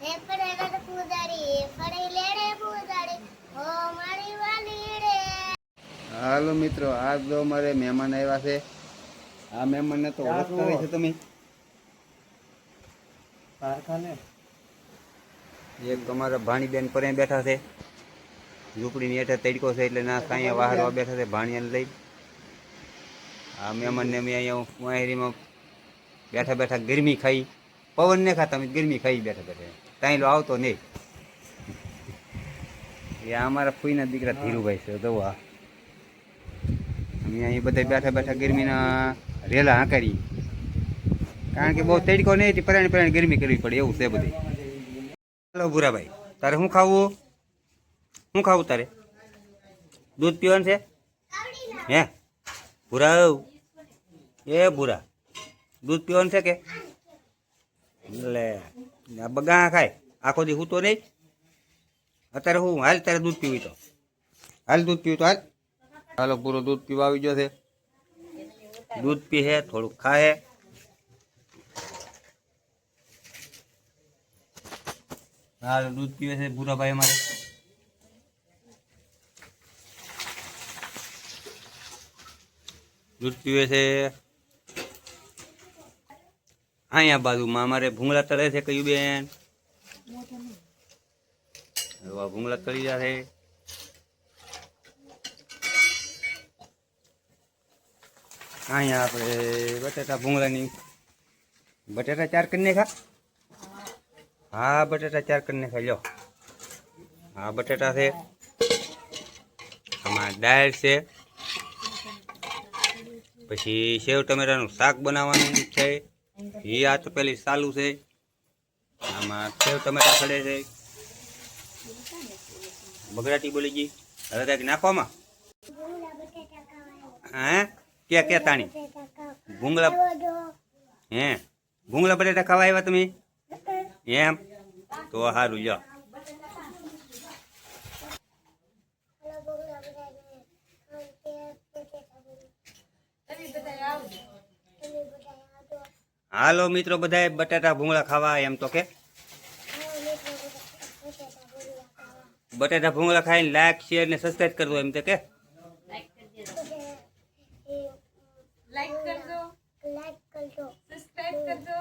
હે પડે પૂજારી હે પડે લેડે પૂજારી હો મારી વાલી રે। હાલો મિત્રો, આજ જો અમારે મહેમાન આવ્યા છે। આ મહેમાનને તો ઓળખતા હોય છે તમે? એક અમારા ભાણીબેન પરે બેઠા છે। ઝૂંપડીની હેઠે તડકો છે એટલે ના સાંયા વાહરવા બેઠા છે ભાણિયાને લઈ। આ મહેમાનને અમે અહીંયા વાહેરીમાં બેઠા બેઠા ગરમી ખાઈ, પવન ને ખાતા અમે ગરમી ખાઈ બેઠા બેઠા, તાંયલો આવતો નહીં। એ અમારા ફૂઈના દીકરા ધીરુભાઈ છે। તો આ અમે અહીં બધા બેઠા બેઠા ગરમીના રેલા હાંકારી, કારણ કે બહુ તડકો નહીં, પરાણે પરાણે ગરમી કરવી પડે એવું છે બધી। હાલો ભૂરાભાઈ, તારે શું ખાવું? શું ખાવું તારે? દૂધ પીવાનું છે? હે ભૂરા, એ ભૂરા, દૂધ પીવાનું છે કે? લે બગા ખાય આખો દી હું તો નહીં। અત્યારે હું હાલ તારે દૂધ પીવું તો હાલ, દૂધ પીવું તો હાલ। હાલો પૂરો દૂધ પીવા આવી ગયો છે। દૂધ પીએ, થોડુંક ખાએ। હાલ દૂધ પીવે છે ભૂરાભાઈ અમારે। દૂધ પીવે છે। અહીંયા બાજુમાં અમારે ભૂંગળા તળે છે કયું બેન? ભૂંગળા તળી જશે। અહીંયા આપણે બટેટા ભૂંગળાની બટેટા 4 કરીને ખા। હા બટેટા 4 કરીને ખાઈ લો। હા બટેટા છે, આમાં દાળ છે, પછી સેવ ટમેટાનું શાક બનાવવાનું છે। એ આ તો પેલી ચાલુ છે। આમાં સેવ ટમેટા સડે છે। બગડાટી બોલી ગઈ, હવે કંઈક નાખવામાં। હે કે તાણી ભૂંગળા, હે ભૂંગળા બટેટા ખાવા આવ્યા તમે એમ? તો સારું લ્યો। હાલો મિત્રો, બધાએ બટાટા ભૂંગળા ખાવા એમ તો કે બટાટા ભૂંગળા ખાઈને લાઈક શેર ને સબસ્ક્રાઇબ કરજો એમ તો કે લાઈક કરજો, સબસ્ક્રાઇબ કરજો।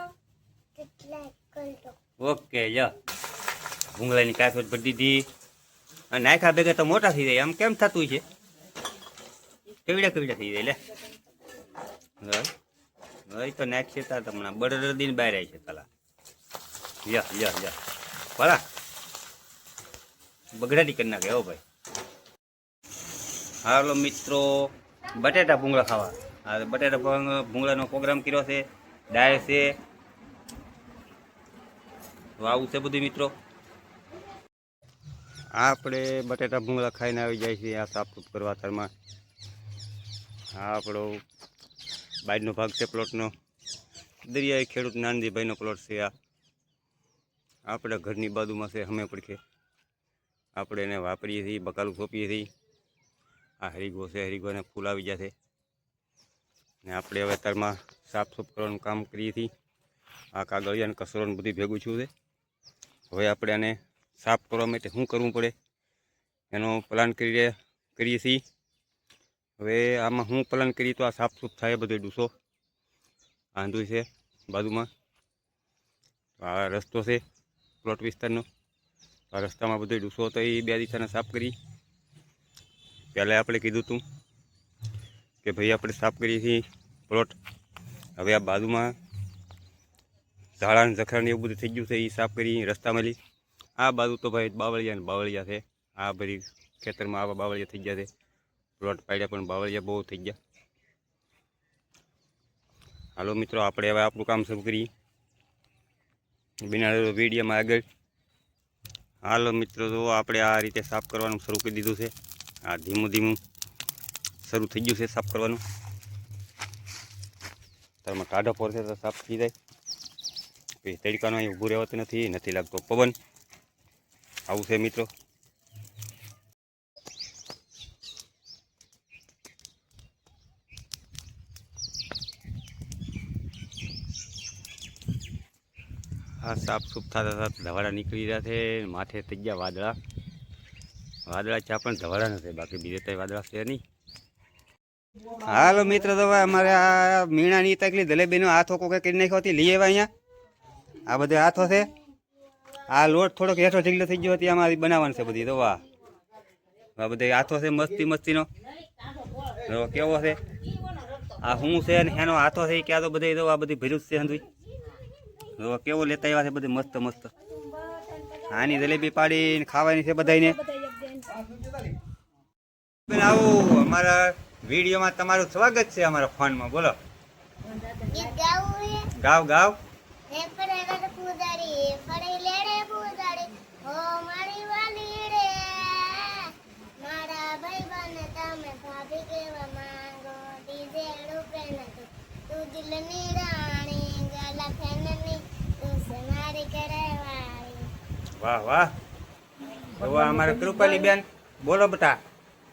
ઓકે લ્યો, ભૂંગળાની કાફેટ ભરી દીધી અને નાખ્યા ભેગા તો મોટા થઈ જાય, આમ કેમ થતું છે? કેવડા કેવડા થઈ જાય લે। હવે તો નાખશે તાર તમને બટર દીને બહાર આવી છે તાલા। લ્યો લ્યો લ્યો ભલા બગડાટી કરી નાખે હો ભાઈ। હાલો મિત્રો, બટેટા ભૂંગળા ખાવા। હા બટેટા ભૂંગળાનો પ્રોગ્રામ કર્યો છે, દાળ છે, તો આવું છે બધું મિત્રો। આપણે બટેટા ભૂંગળા ખાઈને આવી જાય છે આ સાફ કરવા તારમાં। આ આપણો બાજનો ભાગ છે પ્લોટનો, દરિયાઈ ખેડૂત નાનજીભાઈનો પ્લોટ છે। આ આપણે ઘરની બાજુમાં છે, અમે પડખે આપણે એને વાપરીએ છીએ, બકાલું સોંપીએ છીએ। આ હરીગો છે, હરીગોને ફૂલ આવી જશે ને આપણે હવે તારમાં સાફ સુફ કરવાનું કામ કરીએ છીએ। આ કાગળિયાને કચરોને બધું ભેગું છું છે। હવે આપણે આને સાફ કરવા માટે શું કરવું પડે એનો પ્લાન કરીએ છીએ। હવે આમાં હું પ્લાન કરીએ તો આ સાફ સુફ થાય બધો ડૂસો આંધું છે બાજુમાં। આ રસ્તો છે પ્લોટ વિસ્તારનો, આ રસ્તામાં બધો ડૂસો હતો એ 2 દિશાને સાફ કરી। પહેલાં આપણે કીધું હતું કે ભાઈ આપણે સાફ કરીએ છીએ પ્લોટ। હવે આ બાજુમાં ઝાડા ઝખરાને એવું બધું થઈ ગયું છે, એ સાફ કરી રસ્તામાં લઈ। આ બાજુ તો ભાઈ બાવળિયા ને બાવળિયા છે। આ બધી ખેતરમાં આવા બાવળિયા થઈ ગયા છે, પ્લોટ પાડ્યા પણ બાવળિયા બહુ થઈ ગયા। હાલો મિત્રો, આપણે હવે આપણું કામ શરૂ કરીએ બિના વિડીયોમાં આગળ। હાલો મિત્રો, તો આપણે આ રીતે સાફ કરવાનું શરૂ કરી દીધું છે। આ ધીમું ધીમું શરૂ થઈ ગયું છે સાફ કરવાનું। તારમાં કાઢો પડશે તો સાફ થઈ જાય। પછી તડકાનો અહીં ઊભું રહેવાતું નથી લાગતો પવન, આવું છે મિત્રો। આ સાફ સૂફ થતા થતા ધવાડા નીકળી રહ્યા છે. માથે થઈ ગયા વાદળા. વાદળા છે પણ ધવાડા નથી, બાકી બીજે કઈ વાદળા છે નહીં. હાલો મિત્ર, તો હવે અમારે આ મીણાની તકલી જલેબીનો હાથો કોઈ કરી નાખ્યો હતી, લઈ આવ્યા અહીંયા. આ બધે હાથો છે. આ લોટ થોડોક હેઠો ઢીગલો થઈ ગયો હતી, અમારી બનાવવાનું છે બધી. તો વાહ, આ બધે હાથો છે મસ્તી મસ્તીનો. કેવો છે આ શું છે ને એનો હાથો છે ક્યાં? તો બધે તો આ બધી ભર્યું છે હંધુઈ. કેવો લેતા આવ્યા છે બધે મસ્ત મસ્ત. આની જલેબી પાડીને ખાવાની છે બધાને. આવું અમારા વિડીયોમાં તમારું સ્વાગત છે અમારા ફોનમાં. બોલો, ગીત ગાવું છે. ગાવ ગાવ. હે ફરેલા પૂજારી ફરી લેડે પૂજારી હો મારી વાલી રે મારા ભાઈ બને તમે ભાભી કેવા માંગો ડીજે રૂપે નથી તું દિલની રાણી ગલા ફેનની તું મારી કરેવાળી. વાહ વાહ. તો અમારા કૃપાલી બેન બોલો બટા,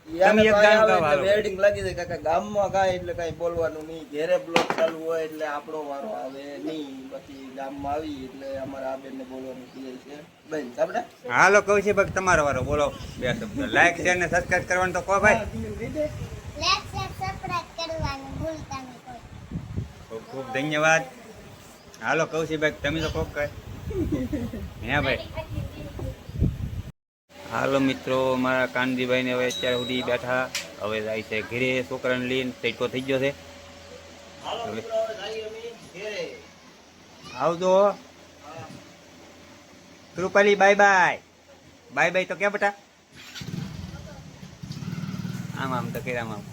તમે એક ગાણું ગાવ. હાલો. વેડિંગ લાગી જાય કાકા. ગામમાં કાંઈ એટલે કાંઈ બોલવાનું નહીં. ઘેરે બ્લોક ચાલુ હોય એટલે આપણો વારો આવે નહીં. પછી ગામમાં આવી એટલે અમારા આ બેનને બોલવાનું કહે છે. બેન આપણે હાલો કહું છે ભાઈ તમારો વારો, બોલો બે શબ્દ. લાઈક શેર ને સબસ્ક્રાઇબ કરવાનું તો કહો ભાઈ. લાઈક શેર સબસ્ક્રાઇબ કરવાનું ભૂલતા નહીં કોઈ. ખૂબ ખૂબ ધન્યવાદ. હાલો કહું છે ભાઈ તમે તો કોક કહે. હે ભાઈ. હાલો મિત્રો, મારા કાનજીભાઈને હવે અત્યાર સુધી બેઠા, હવે જાય છે ઘરે છોકરાને લઈને. તૈકો થઈ ગયો છે. હવે આવજો Krupali. Bye bye. Bye bye તો ક્યાં બટા? આમ આમ તો કે આમ આમ.